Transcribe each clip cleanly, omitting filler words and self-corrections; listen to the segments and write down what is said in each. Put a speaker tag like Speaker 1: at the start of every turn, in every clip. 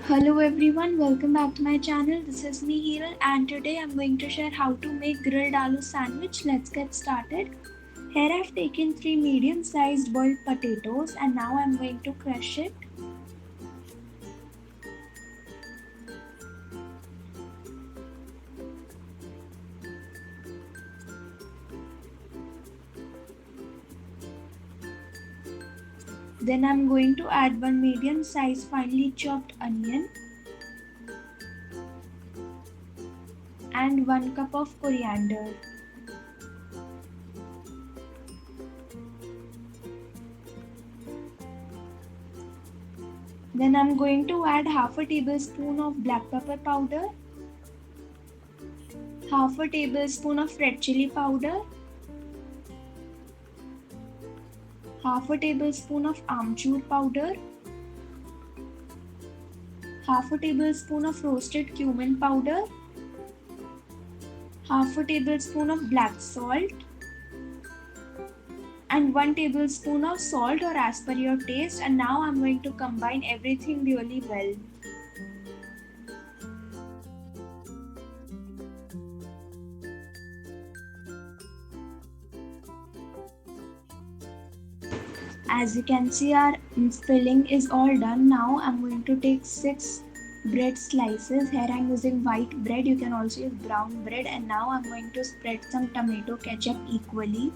Speaker 1: Hello everyone, welcome back to my channel. This is me Heeral and today I'm going to share how to make grilled aloo sandwich. Let's get started. Here I've taken 3 medium sized boiled potatoes and now I'm going to crush it. Then I'm going to add 1 medium sized finely chopped onion and 1 cup of coriander. Then I'm going to add half a tablespoon of black pepper powder, half a tablespoon of red chili powder, half a tablespoon of amchur powder, half a tablespoon of roasted cumin powder, half a tablespoon of black salt, and 1 tablespoon of salt or as per your taste. And now I'm going to combine everything really well. As you can see, our filling is all done. Now I'm going to take 6 bread slices. Here I'm using white bread. You can also use brown bread. And now I'm going to spread some tomato ketchup equally.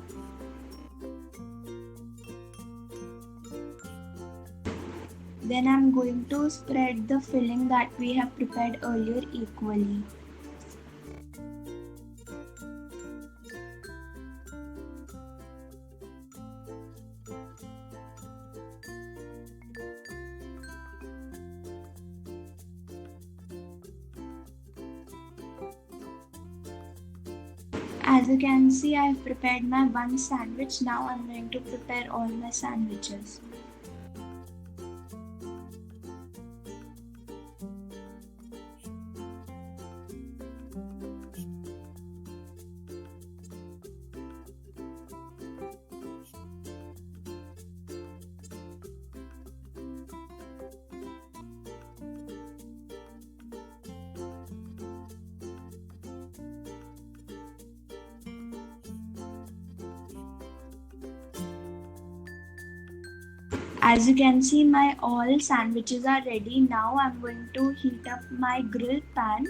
Speaker 1: Then I'm going to spread the filling that we have prepared earlier equally. As you can see, I have prepared my one sandwich. Now I'm going to prepare all my sandwiches. As you can see, my all sandwiches are ready. Now I'm going to heat up my grill pan.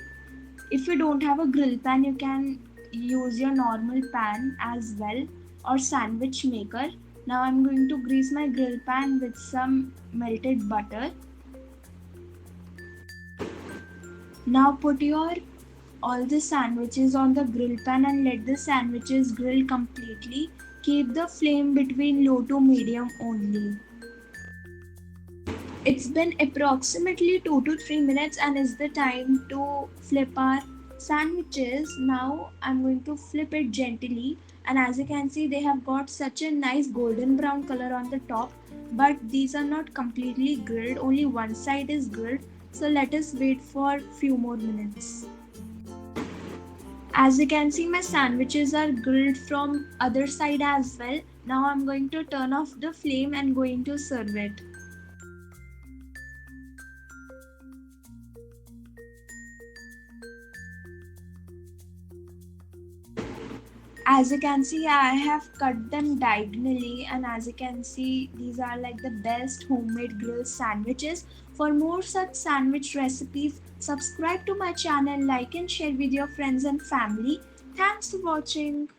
Speaker 1: If you don't have a grill pan, you can use your normal pan as well or sandwich maker. Now I'm going to grease my grill pan with some melted butter. Now put your all the sandwiches on the grill pan and let the sandwiches grill completely. Keep the flame between low to medium only. It's been approximately 2 to 3 minutes and it's the time to flip our sandwiches. Now I'm going to flip it gently, and as you can see, they have got such a nice golden brown color on the top, but these are not completely grilled, only one side is grilled. So let us wait for few more minutes. As you can see, my sandwiches are grilled from other side as well. Now I'm going to turn off the flame and going to serve it. As you can see, I have cut them diagonally, and as you can see, these are like the best homemade grilled sandwiches. For more such sandwich recipes, subscribe to my channel, like and share with your friends and family. Thanks for watching.